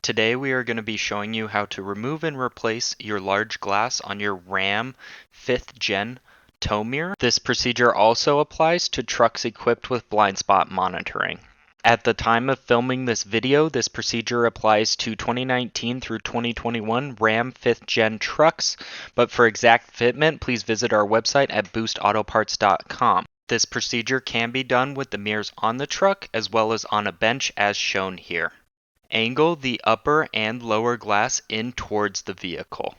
Today we are going to be showing you how to remove and replace your large glass on your Ram 5th Gen tow mirror. This procedure also applies to trucks equipped with blind spot monitoring. At the time of filming this video, this procedure applies to 2019 through 2021 Ram 5th Gen trucks, but for exact fitment, please visit our website at boostautoparts.com. This procedure can be done with the mirrors on the truck as well as on a bench as shown here. Angle the upper and lower glass in towards the vehicle.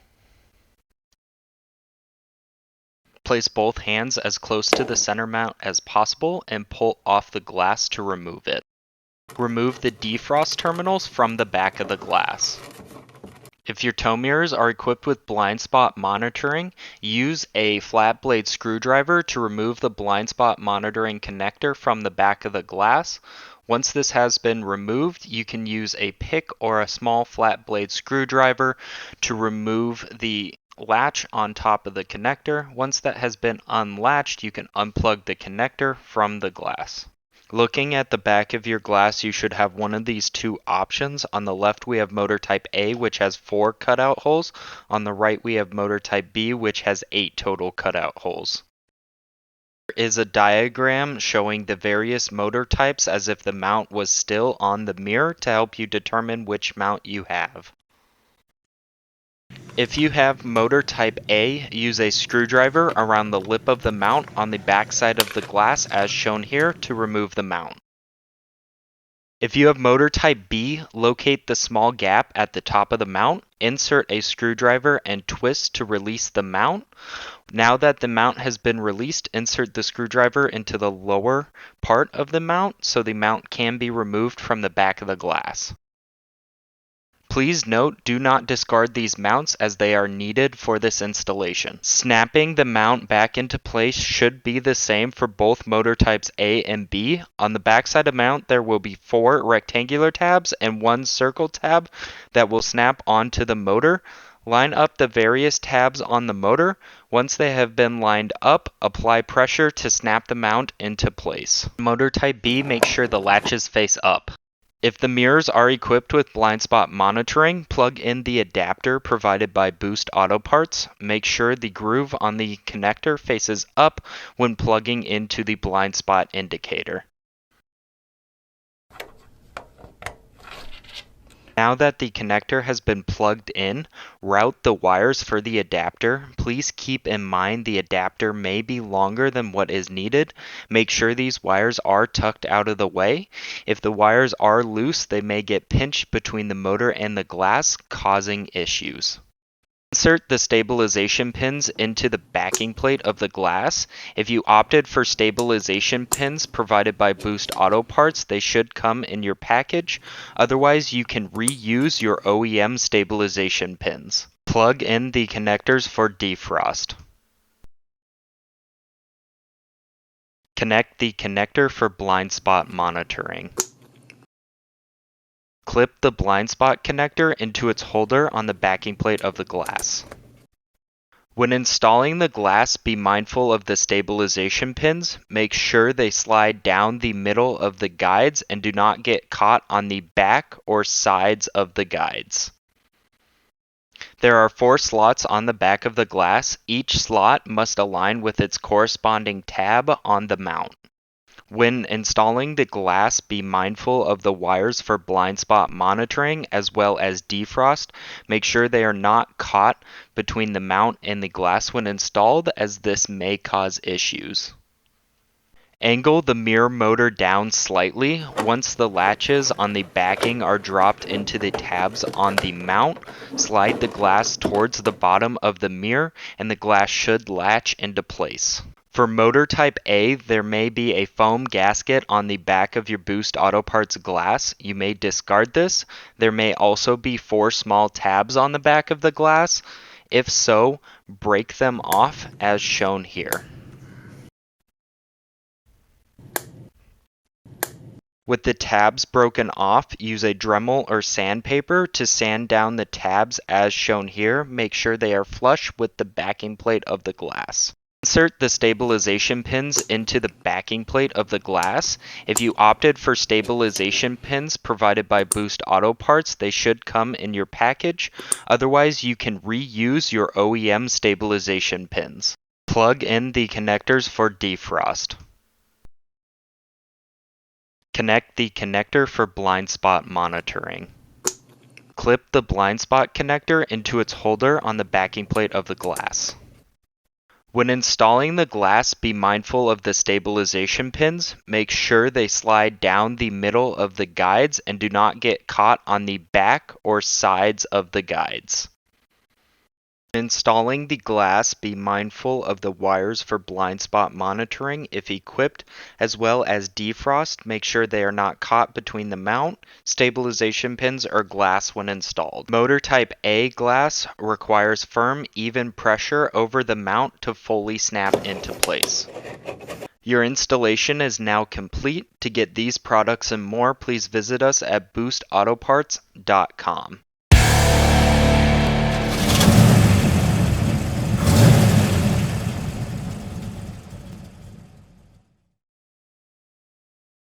Place both hands as close to the center mount as possible and pull off the glass to remove it. Remove the defrost terminals from the back of the glass. If your tow mirrors are equipped with blind spot monitoring, use a flat blade screwdriver to remove the blind spot monitoring connector from the back of the glass. Once this has been removed, you can use a pick or a small flat blade screwdriver to remove the latch on top of the connector. Once that has been unlatched, you can unplug the connector from the glass. Looking at the back of your glass, you should have one of these two options. On the left, we have motor type A, which has 4 cutout holes. On the right, we have motor type B, which has 8 total cutout holes. There is a diagram showing the various motor types as if the mount was still on the mirror to help you determine which mount you have. If you have motor type A, use a screwdriver around the lip of the mount on the back side of the glass as shown here to remove the mount. If you have motor type B, locate the small gap at the top of the mount, insert a screwdriver and twist to release the mount. Now that the mount has been released, insert the screwdriver into the lower part of the mount so the mount can be removed from the back of the glass. Please note, do not discard these mounts as they are needed for this installation. Snapping the mount back into place should be the same for both motor types A and B. On the backside of the mount, there will be 4 rectangular tabs and 1 circle tab that will snap onto the motor. Line up the various tabs on the motor. Once they have been lined up, apply pressure to snap the mount into place. Motor type B, make sure the latches face up. If the mirrors are equipped with blind spot monitoring, plug in the adapter provided by Boost Auto Parts. Make sure the groove on the connector faces up when plugging into the blind spot indicator. Now that the connector has been plugged in, route the wires for the adapter. Please keep in mind the adapter may be longer than what is needed. Make sure these wires are tucked out of the way. If the wires are loose, they may get pinched between the motor and the glass, causing issues. Insert the stabilization pins into the backing plate of the glass. If you opted for stabilization pins provided by Boost Auto Parts, they should come in your package. Otherwise, you can reuse your OEM stabilization pins. Plug in the connectors for defrost. Connect the connector for blind spot monitoring. Clip the blind spot connector into its holder on the backing plate of the glass. When installing the glass, be mindful of the stabilization pins. Make sure they slide down the middle of the guides and do not get caught on the back or sides of the guides. There are 4 slots on the back of the glass. Each slot must align with its corresponding tab on the mount. When installing the glass, be mindful of the wires for blind spot monitoring as well as defrost. Make sure they are not caught between the mount and the glass when installed, as this may cause issues. Angle the mirror motor down slightly. Once the latches on the backing are dropped into the tabs on the mount, slide the glass towards the bottom of the mirror and the glass should latch into place. For motor type A, there may be a foam gasket on the back of your Boost Auto Parts glass. You may discard this. There may also be 4 small tabs on the back of the glass. If so, break them off as shown here. With the tabs broken off, use a Dremel or sandpaper to sand down the tabs as shown here. Make sure they are flush with the backing plate of the glass. Insert the stabilization pins into the backing plate of the glass. If you opted for stabilization pins provided by Boost Auto Parts, they should come in your package. Otherwise, you can reuse your OEM stabilization pins. Plug in the connectors for defrost. Connect the connector for blind spot monitoring. Clip the blind spot connector into its holder on the backing plate of the glass. When installing the glass, be mindful of the stabilization pins. Make sure they slide down the middle of the guides and do not get caught on the back or sides of the guides. Installing the glass, be mindful of the wires for blind spot monitoring if equipped, as well as defrost. Make sure they are not caught between the mount, stabilization pins, or glass when installed. Motor type A glass requires firm, even pressure over the mount to fully snap into place. Your installation is now complete. To get these products and more, please visit us at boostautoparts.com.